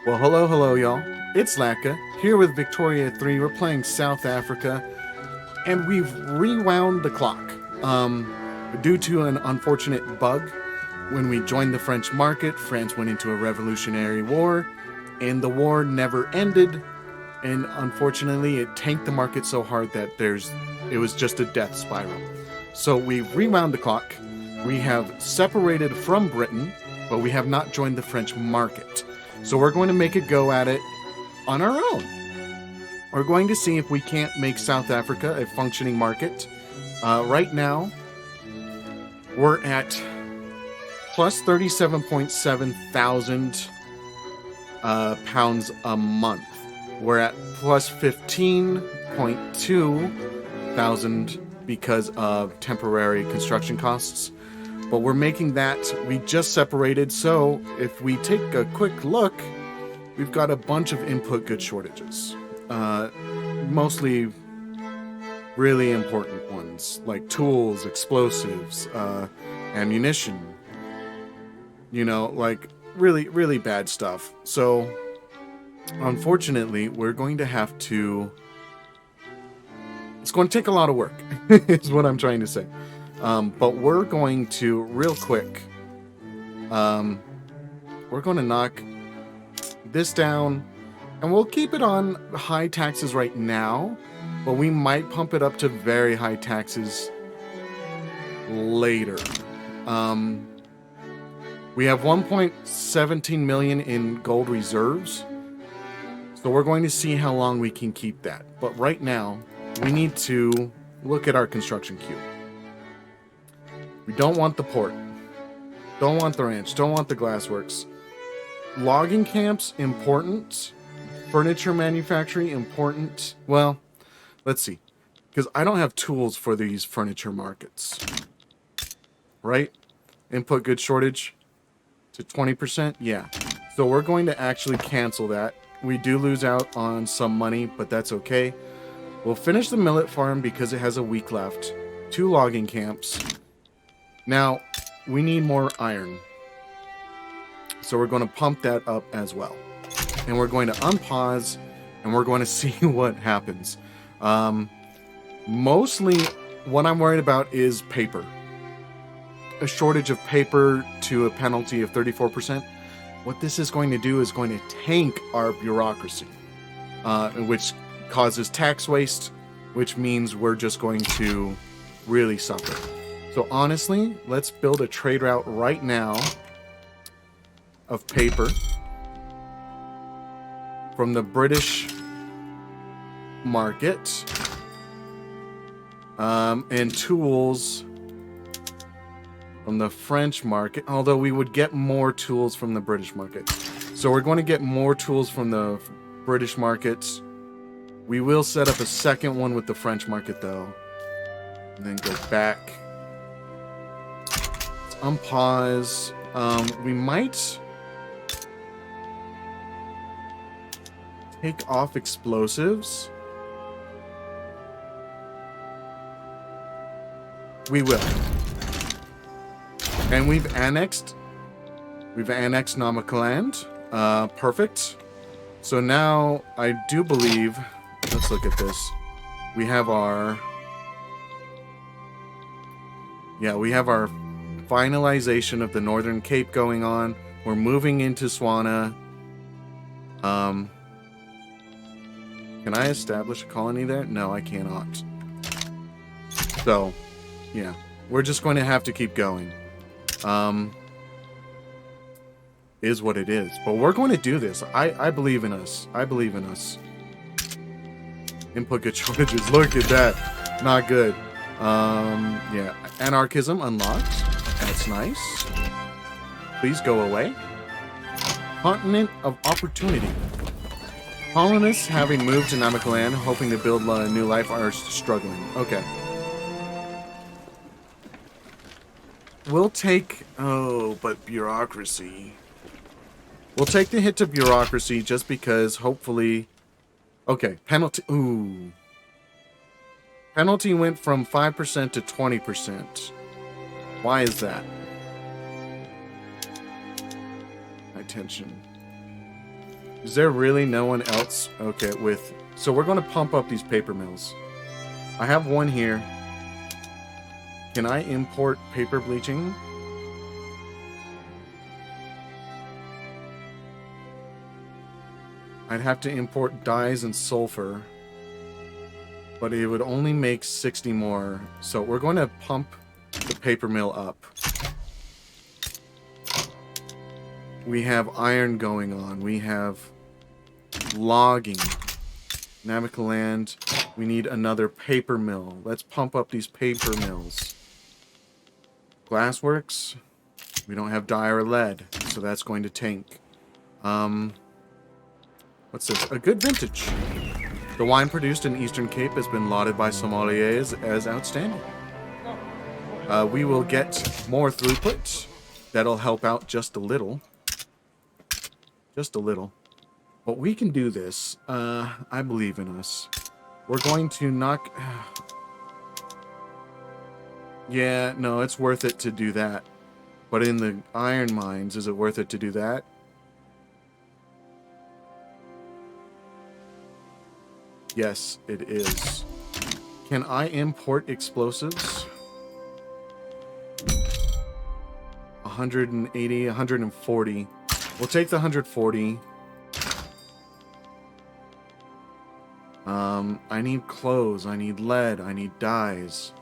Well, hello, y'all. It's Latkaa, here with Victoria 3. We're playing South Africa, and we've rewound the clock. Due to an unfortunate bug, when we joined the French market, France went into a revolutionary war, and the war never ended, and unfortunately, it tanked the market so hard that it was just a death spiral. So we've rewound the clock. We have separated from Britain, but we have not joined the French market. So we're going to make a go at it on our own. We're going to see if we can't make South Africa a functioning market. Right now, we're at plus 37.7 thousand pounds a month. We're at plus 15.2 thousand because of temporary construction costs. But we're making that, we just separated, so if we take a quick look, we've got a bunch of input good shortages. Mostly really important ones, like tools, explosives, ammunition. Like really, really bad stuff. So, unfortunately, we're going to have to... It's going to take a lot of work, is what I'm trying to say. But we're going to, real quick, we're going to knock this down, and we'll keep it on high taxes right now, but we might pump it up to very high taxes later. We have 1.17 million in gold reserves, so we're going to see how long we can keep that. But right now, we need to look at our construction queue. We don't want the port. Don't want the ranch. Don't want the glassworks. Logging camps, important. Furniture manufacturing, important. Well, let's see. Because I don't have tools for these furniture markets. Right? Input good shortage to 20%? Yeah. So we're going to actually cancel that. We do lose out on some money, but that's okay. We'll finish the millet farm because it has a week left. 2 logging camps. Now, we need more iron. So we're going to pump that up as well. And we're going to unpause, and we're going to see what happens. Mostly, what I'm worried about is paper. A shortage of paper to a penalty of 34%. What this is going to do is going to tank our bureaucracy, which causes tax waste, which means we're just going to really suffer. So honestly, let's build a trade route right now of paper from the British market and tools from the French market, although we would get more tools from the British market. So we're going to get more tools from the British market. We will set up a second one with the French market though, and then go back. Unpause. We might take off explosives. We will. And we've annexed Namaqualand. Perfect. So now I do believe, let's look at this. We have our finalization of the Northern Cape going on. We're moving into Swana. Can I establish a colony there? No, I cannot. So, yeah. We're just going to have to keep going. Is what it is. But we're going to do this. I believe in us. I believe in us. Input good shortages. Look at that. Not good. Yeah. Anarchism unlocked. That's nice. Please go away. Continent of Opportunity. Colonists having moved to Namaqualand, hoping to build a new life, are struggling. Okay. We'll take... Oh, but bureaucracy. We'll take the hit to bureaucracy just because, hopefully... Okay, penalty... Ooh. Penalty went from 5% to 20%. Why is that? Attention. Is there really no one else? Okay, with... So we're going to pump up these paper mills. I have one here. Can I import paper bleaching? I'd have to import dyes and sulfur. But it would only make 60 more. So we're going to pump the paper mill up. We have iron going on. We have logging. Navica land. We need another paper mill. Let's pump up these paper mills. Glassworks. We don't have dye or lead, so that's going to tank. What's this? A good vintage. The wine produced in Eastern Cape has been lauded by sommeliers as outstanding. We will get more throughput. That'll help out just a little. Just a little. But we can do this. I believe in us. We're going to knock... Yeah, no, it's worth it to do that. But in the iron mines, is it worth it to do that? Yes, it is. Can I import explosives? 180, 140. We'll take the 140. I need clothes. I need lead. I need dyes.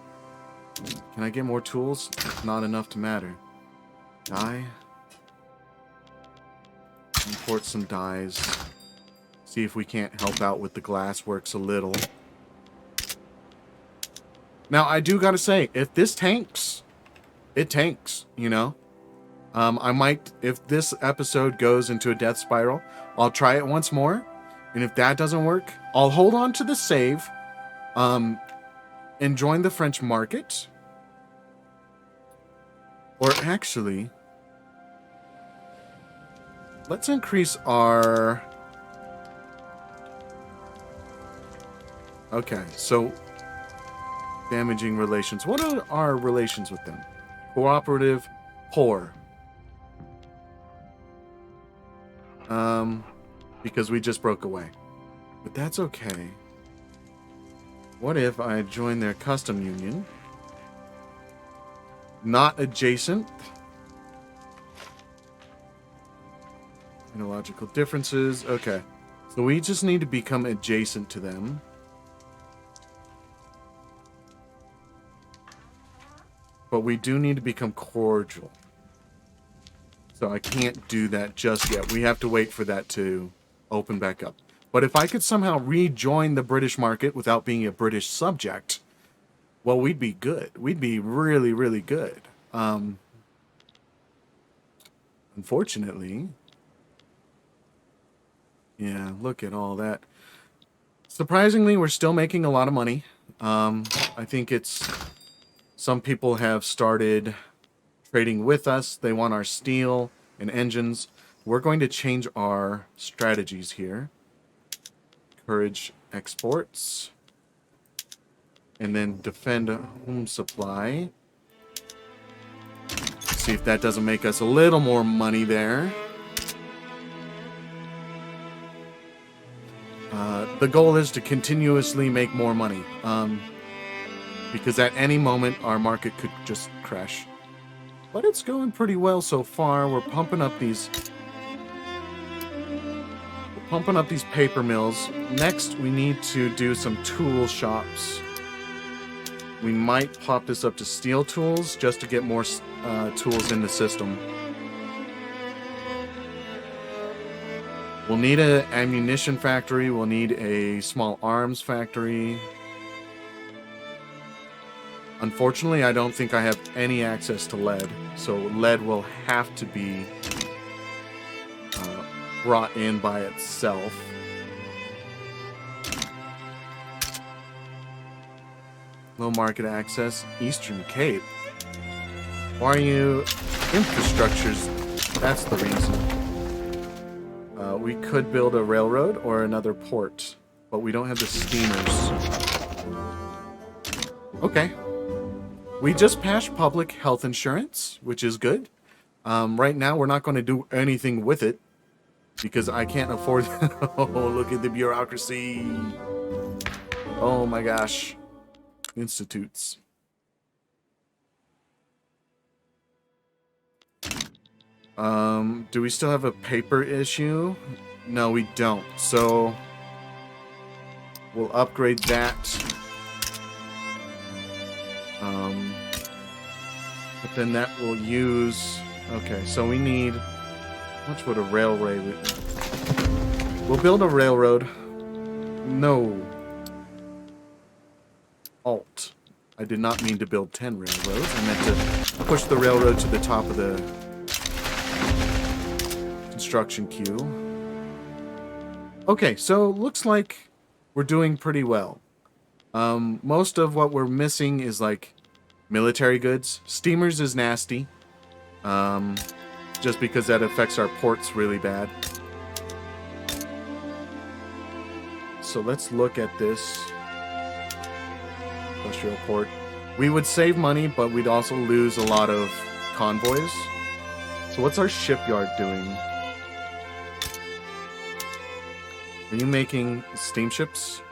Can I get more tools? Not enough to matter. Dye. Import some dyes. See if we can't help out with the glassworks a little. Now, I do gotta say, if this tanks, it tanks, you know? I might, if this episode goes into a death spiral, I'll try it once more. And if that doesn't work, I'll hold on to the save. And join the French market. Or actually, let's increase our... Okay, so damaging relations. What are our relations with them? Cooperative, poor. Because we just broke away. But that's okay. What if I join their custom union? Not adjacent. Ideological differences. Okay. So we just need to become adjacent to them. But we do need to become cordial. So I can't do that just yet. We have to wait for that to open back up. But if I could somehow rejoin the British market without being a British subject, well, we'd be good. We'd be really, really good. Unfortunately, yeah, look at all that. Surprisingly, we're still making a lot of money. I think it's... Some people have started trading with us. They want our steel and engines. We're going to change our strategies here. Encourage exports. And then defend home supply. See if that doesn't make us a little more money there. The goal is to continuously make more money. Because at any moment, our market could just crash. But it's going pretty well so far. We're pumping up these... paper mills. Next, we need to do some tool shops. We might pop this up to steel tools just to get more tools in the system. We'll need an ammunition factory. We'll need a small arms factory. Unfortunately, I don't think I have any access to lead. So lead will have to be brought in by itself. Low market access. Eastern Cape. Why are you... Infrastructures. That's the reason. We could build a railroad or another port. But we don't have the steamers. Okay. We just passed public health insurance, which is good. Right now, we're not going to do anything with it. because I can't afford. Oh, look at the bureaucracy. Oh my gosh. Institutes. Do we still have a paper issue? No, we don't. So we'll upgrade that. But then that will use... Okay, so we need... How much would a railway... We'll build a railroad. No. Alt. I did not mean to build 10 railroads. I meant to push the railroad to the top of the construction queue. Okay, so looks like we're doing pretty well. Most of what we're missing is like military goods. Steamers is nasty. Just because that affects our ports really bad. So let's look at this industrial port. We would save money, but we'd also lose a lot of convoys. So what's our shipyard doing? Are you making steamships?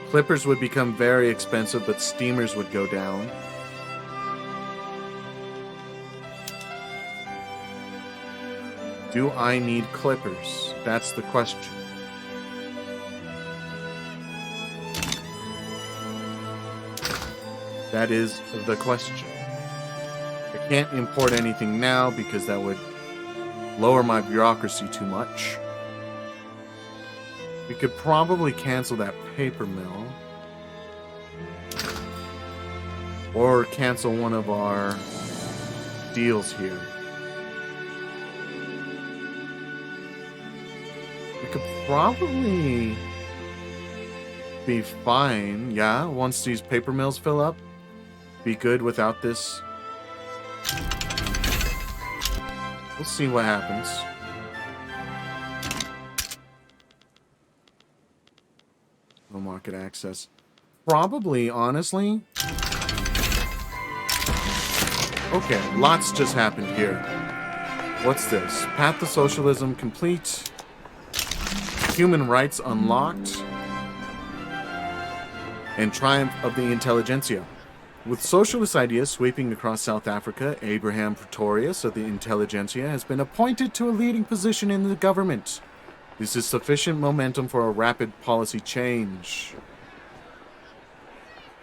Clippers would become very expensive, but steamers would go down. Do I need clippers? That's the question. That is the question. I can't import anything now because that would lower my bureaucracy too much. We could probably cancel that paper mill. Or cancel one of our deals here. We could probably be fine, yeah, once these paper mills fill up. Be good without this. We'll see what happens. No market access. Probably, honestly. Okay, lots just happened here. What's this? Path to Socialism complete. Human rights unlocked. And triumph of the intelligentsia. With socialist ideas sweeping across South Africa, Abraham Pretorius of the intelligentsia has been appointed to a leading position in the government. This is sufficient momentum for a rapid policy change.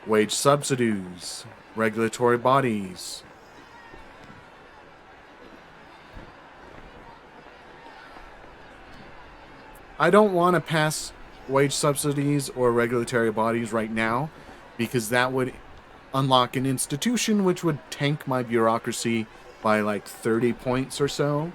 Wage subsidies, regulatory bodies. I don't want to pass wage subsidies or regulatory bodies right now because that would unlock an institution which would tank my bureaucracy by like 30 points or so.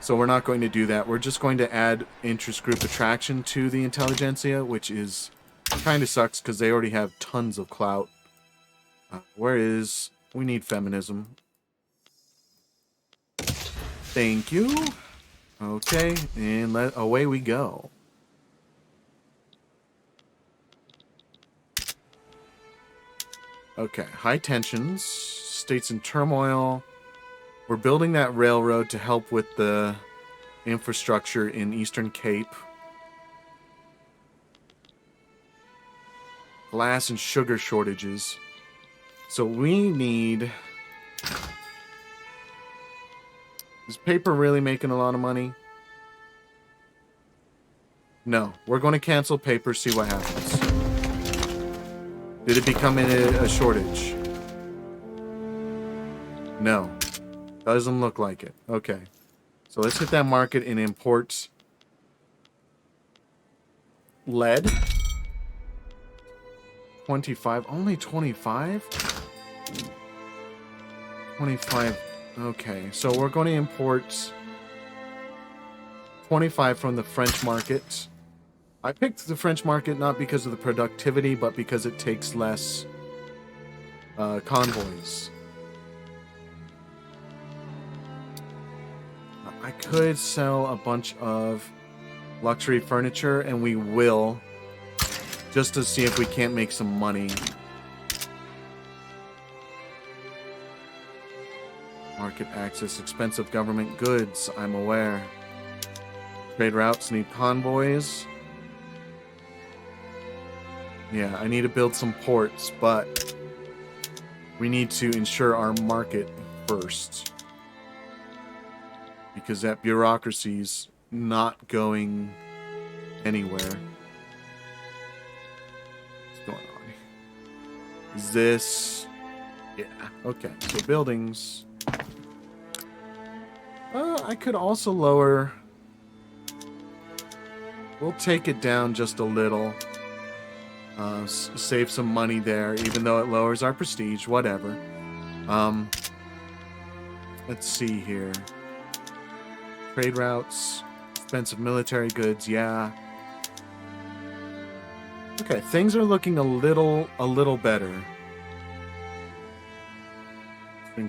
So we're not going to do that. We're just going to add interest group attraction to the intelligentsia, which is kind of sucks because they already have tons of clout. We need feminism. Thank you. Okay, and away we go. Okay, high tensions, states in turmoil. We're building that railroad to help with the infrastructure in Eastern Cape. Glass and sugar shortages. So we need... Is paper really making a lot of money? No. We're going to cancel paper, see what happens. Did it become a shortage? No. Doesn't look like it. Okay. So let's hit that market and import lead. 25. Only 25? 25. Okay. So we're going to import 25 from the French market. I picked the French market not because of the productivity, but because it takes less convoys. I could sell a bunch of luxury furniture, and we will, just to see if we can't make some money. Market access, expensive government goods, I'm aware. Trade routes need convoys. Yeah, I need to build some ports, but we need to ensure our market first. Because that bureaucracy's not going anywhere. What's going on? Is this... Yeah, okay. So buildings. I could also lower... We'll take it down just a little. Save some money there, even though it lowers our prestige. Whatever. Let's see here. Trade routes. Expensive military goods. Yeah. Okay, things are looking a little better.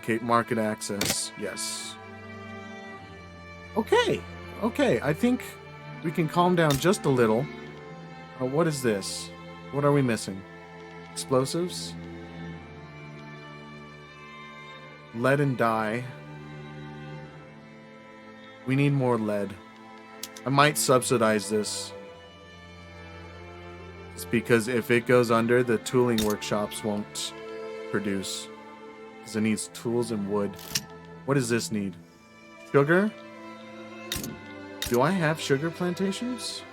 Cape market access. Yes. Okay. Okay, I think we can calm down just a little. What is this? What are we missing? Explosives? Lead and dye. We need more lead. I might subsidize this. It's because if it goes under, the tooling workshops won't produce. Because it needs tools and wood. What does this need? Sugar? Do I have sugar plantations?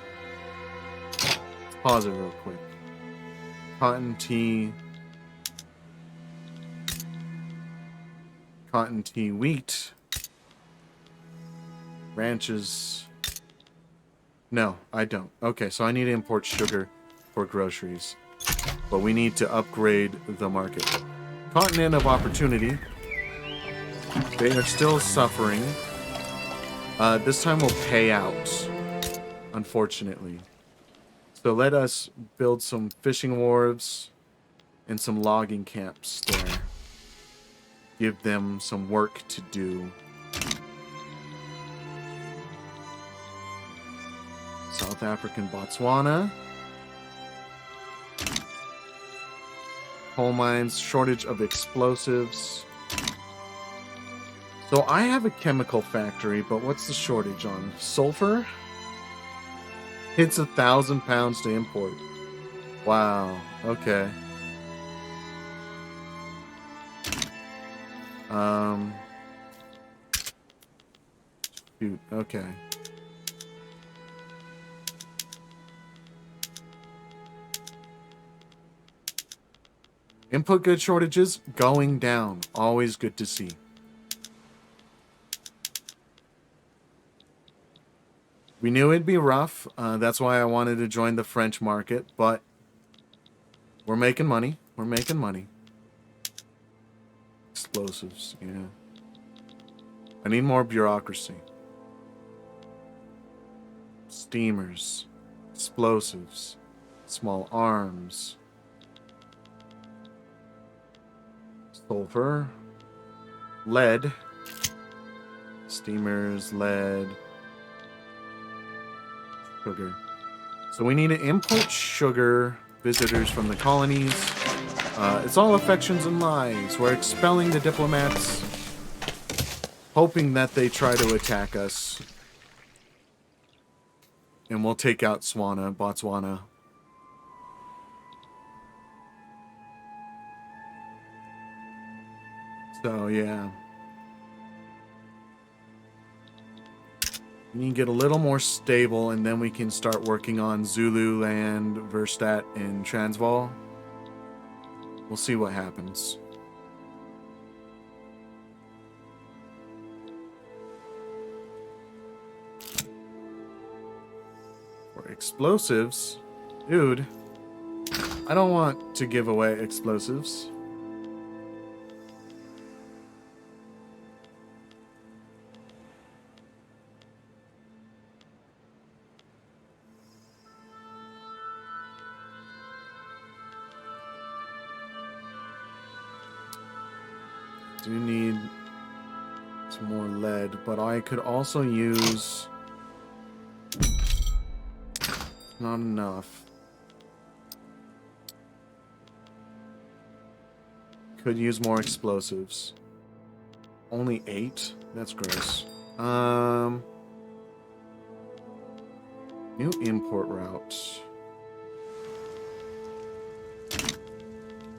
Let's pause it real quick. Cotton, tea, wheat, ranches. No, I don't. Okay, so I need to import sugar for groceries. But we need to upgrade the market. Continent of opportunity. They are still suffering. This time we'll pay out, unfortunately. So let us build some fishing wharves and some logging camps there. Give them some work to do. South African Botswana. Coal mines, shortage of explosives. So I have a chemical factory, but what's the shortage on? Sulfur? It's 1,000 pounds to import. Wow. Okay. Shoot. Okay. Input good shortages going down. Always good to see. We knew it'd be rough. That's why I wanted to join the French market, but we're making money. We're making money. Explosives, yeah. I need more bureaucracy. Steamers. Explosives. Small arms. Sulfur. Lead. Steamers, lead. Sugar. So we need to import sugar, visitors from the colonies. It's all affections and lies. We're expelling the diplomats, hoping that they try to attack us. And we'll take out Botswana. So, yeah. We need to get a little more stable, and then we can start working on Zululand, Verstadt, and Transvaal. We'll see what happens. For explosives, dude, I don't want to give away explosives. Do need some more lead, but I could also use... Not enough. Could use more explosives. Only 8? That's gross. New import route.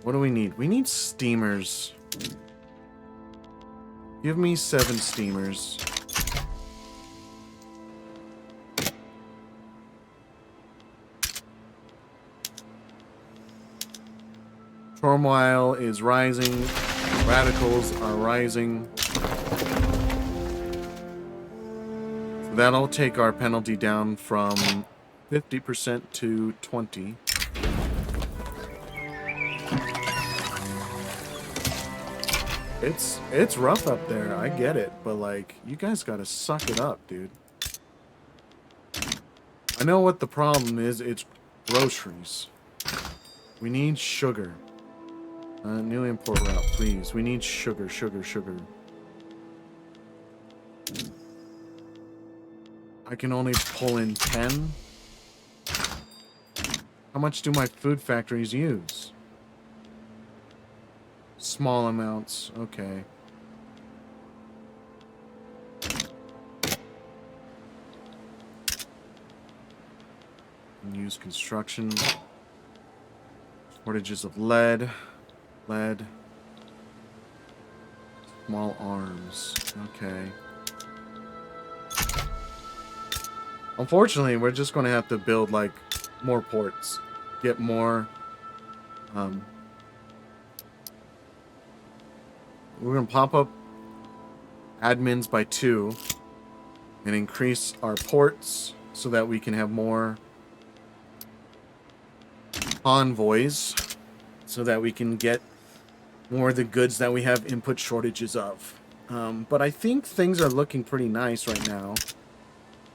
What do we need? We need steamers. Give me 7 steamers. Turmoil is rising. Radicals are rising. So that'll take our penalty down from 50% to 20%. It's rough up there. I get it, but like, you guys gotta suck it up, dude. I know what the problem is. It's groceries. We need sugar. New import route, please. We need sugar, sugar, sugar. I can only pull in 10. How much do my food factories use? Small amounts. Okay. Use construction. Shortages of lead. Lead. Small arms. Okay. Unfortunately, we're just going to have to build, like, more ports. Get more... we're going to pop up admins by 2 and increase our ports so that we can have more envoys so that we can get more of the goods that we have input shortages of. But I think things are looking pretty nice right now.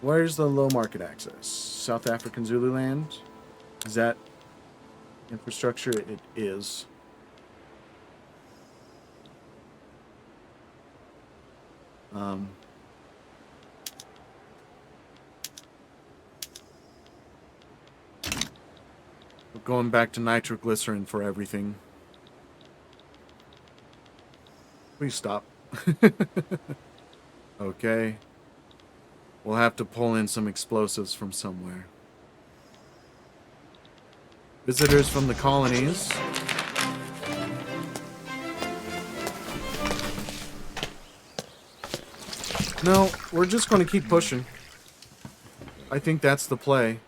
Where's the low market access? South African Zululand? Is that infrastructure? It is. We're going back to nitroglycerin for everything. Please stop. Okay. We'll have to pull in some explosives from somewhere. Visitors from the colonies. No, we're just going to keep pushing. I think that's the play.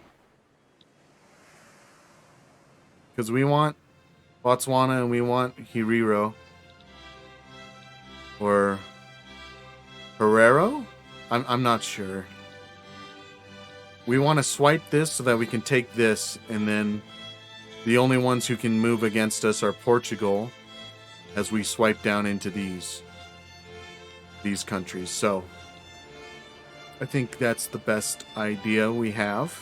Because we want Botswana and we want Herero. Or Herero? I'm not sure. We want to swipe this so that we can take this, and then the only ones who can move against us are Portugal as we swipe down into these countries. So I think that's the best idea we have.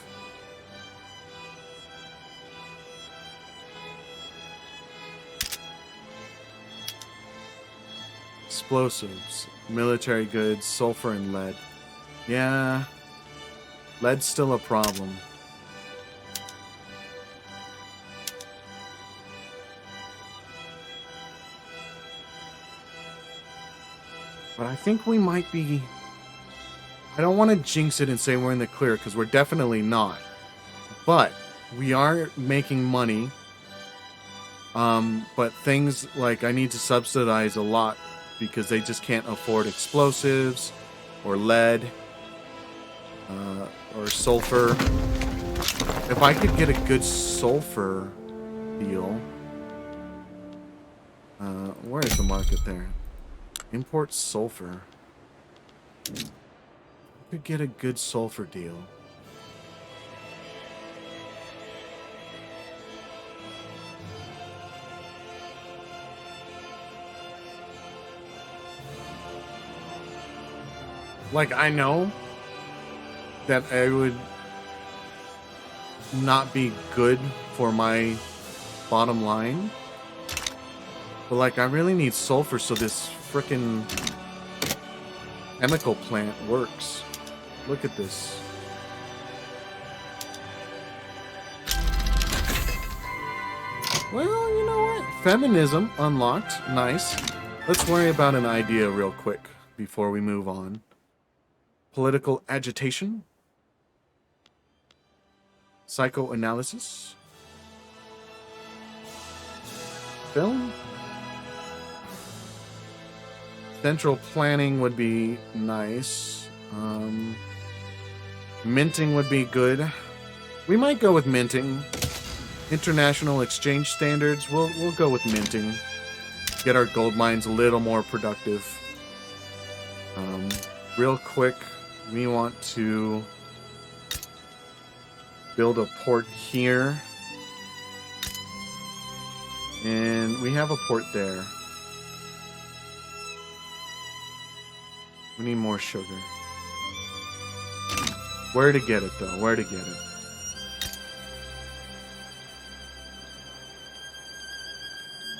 Explosives, military goods, sulfur, and lead. Yeah, lead's still a problem. But I think we might be... I don't want to jinx it and say we're in the clear, because we're definitely not. But we are making money. But things like I need to subsidize a lot because they just can't afford explosives or lead or sulfur. If I could get a good sulfur deal, where is the market there? Import sulfur. I could get a good sulfur deal. Like, I know that I would not be good for my bottom line. But, like, I really need sulfur so this frickin' chemical plant works. Look at this. Well, you know what? Feminism unlocked. Nice. Let's worry about an idea real quick before we move on. Political agitation. Psychoanalysis. Film. Central planning would be nice. Minting would be good. We might go with minting. International exchange standards. We'll go with minting. Get our gold mines a little more productive. Real quick, we want to build a port here. And we have a port there. We need more sugar. Where to get it, though? Where to get it?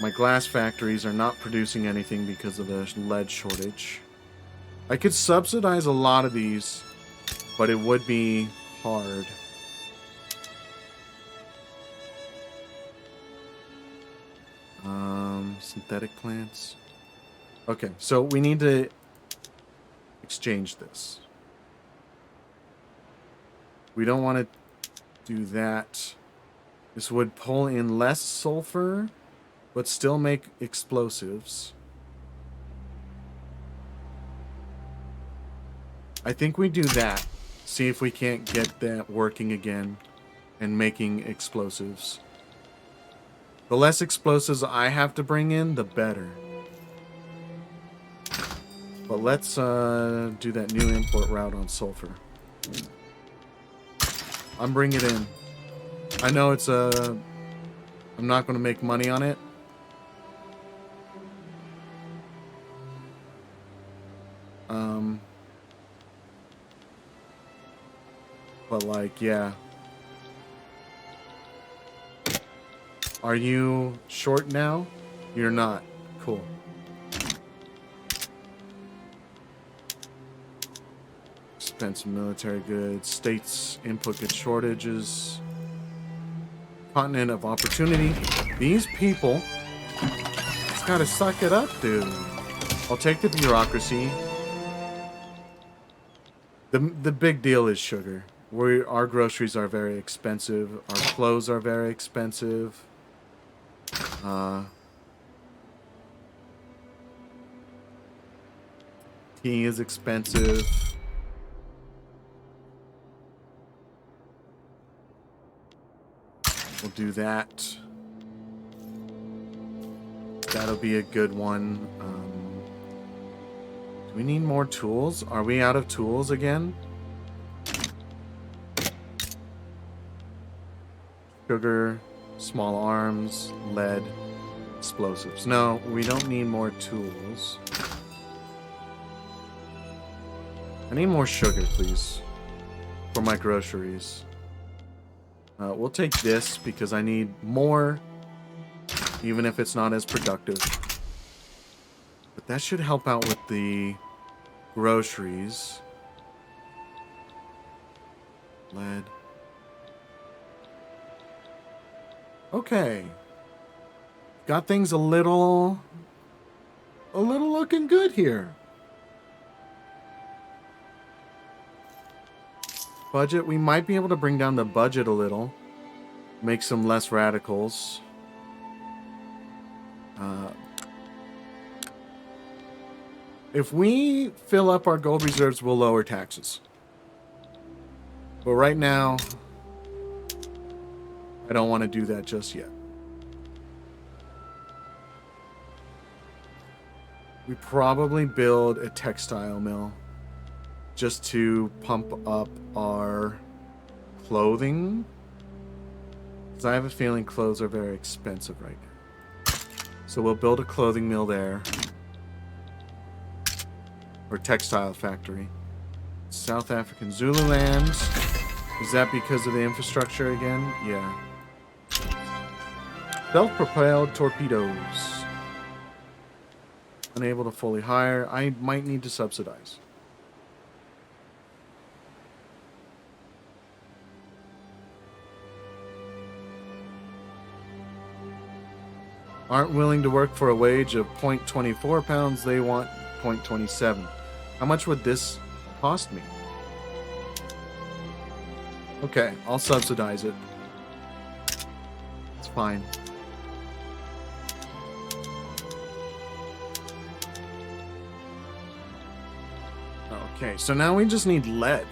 My glass factories are not producing anything because of the lead shortage. I could subsidize a lot of these, but it would be hard. Synthetic plants. Okay, so we need to exchange this. We don't want to do that. This would pull in less sulfur, but still make explosives. I think we do that. See if we can't get that working again and making explosives. The less explosives I have to bring in, the better. But let's do that new import route on sulfur. I'm bringing it in. I know it's I'm not going to make money on it. But like, yeah. Are you short now? You're not. Cool. Expensive military goods. States input goods shortages. Continent of opportunity. These people just gotta suck it up, dude. I'll take the bureaucracy. The big deal is sugar. Our groceries are very expensive. Our clothes are very expensive. Tea is expensive. We'll do that. That'll be a good one. Do we need more tools? Are we out of tools again? Sugar, small arms, lead, explosives. No, we don't need more tools. I need more sugar, please, for my groceries. We'll take this because I need more, even if it's not as productive. But that should help out with the groceries. Lead. Okay. Got things a little looking good here. Budget, we might be able to bring down the budget a little. Make some less radicals. If we fill up our gold reserves, we'll lower taxes. But right now, I don't want to do that just yet. We probably build a textile mill just to pump up our clothing. Because I have a feeling clothes are very expensive right now. So we'll build a clothing mill there. Or textile factory. South African Zululand. Is that because of the infrastructure again? Yeah. Self-propelled torpedoes. Unable to fully hire. I might need to subsidize. Aren't willing to work for a wage of 0.24 pounds. They want 0.27. How much would this cost me? Okay, I'll subsidize it. It's fine. Okay, so now we just need lead.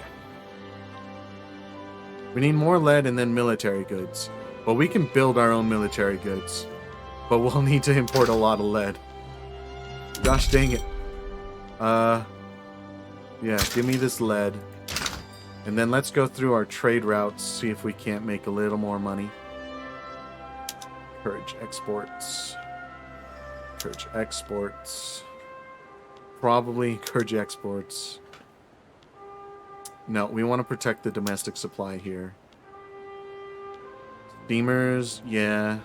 We need more lead and then military goods. But we can build our own military goods. But we'll need to import a lot of lead. Gosh dang it. Yeah, give me this lead. And then let's go through our trade routes, see if we can't make a little more money. Courage exports. Courage exports. Probably courage exports. No, we want to protect the domestic supply here. Steamers, yeah.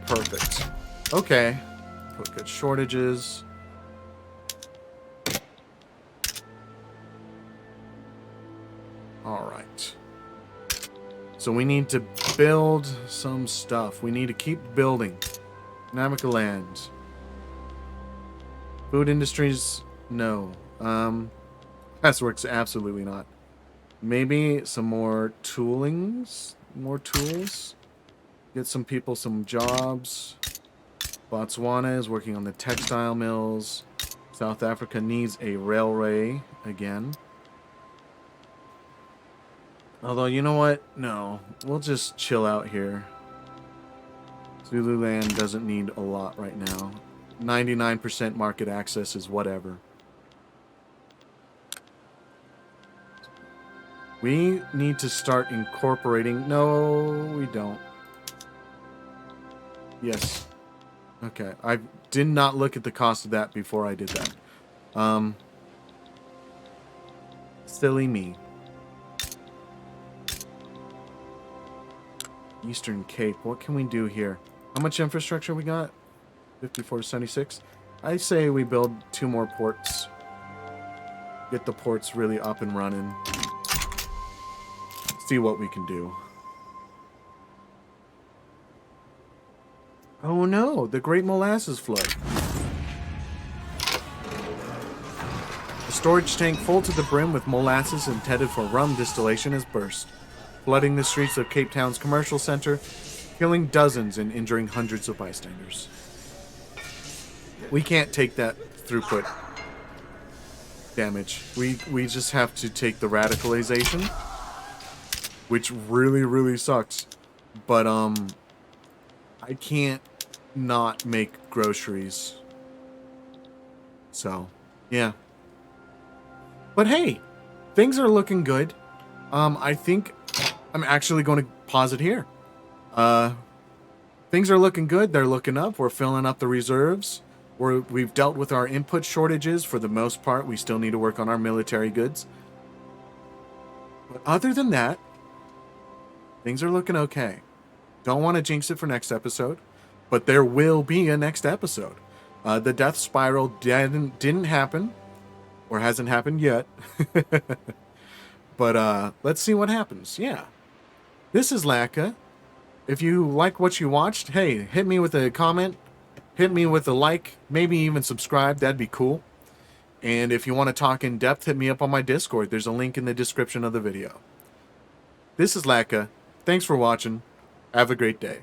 Perfect. Okay. Put good shortages. Alright. So we need to build some stuff. We need to keep building. Namika land. Food industries, no. Passworks, absolutely not. Maybe some more toolings? More tools? Get some people some jobs. Botswana is working on the textile mills. South Africa needs a railway again. Although, you know what? No. We'll just chill out here. Zululand doesn't need a lot right now. 99% market access is whatever. We need to start incorporating... No, we don't. Yes. Okay. I did not look at the cost of that before I did that. Silly me. Eastern Cape. What can we do here? How much infrastructure we got? 54 to 76. I say we build 2 more ports. Get the ports really up and running. See what we can do. Oh no, the Great Molasses Flood. The storage tank full to the brim with molasses intended for rum distillation has burst, flooding the streets of Cape Town's commercial center, killing dozens and injuring hundreds of bystanders. We can't take that throughput damage. We just have to take the radicalization, which really, really sucks. But, I can't not make groceries. So, yeah. But hey, things are looking good. I think I'm actually going to pause it here. Things are looking good. They're looking up. We're filling up the reserves. We've dealt with our input shortages for the most part. We still need to work on our military goods. But other than that, things are looking okay. Don't want to jinx it for next episode, but there will be a next episode. The death spiral didn't happen, or hasn't happened yet. But let's see what happens. Yeah. This is Latkaa. If you like what you watched, hey, hit me with a comment. Hit me with a like. Maybe even subscribe. That'd be cool. And if you want to talk in depth, hit me up on my Discord. There's a link in the description of the video. This is Latkaa. Thanks for watching. Have a great day.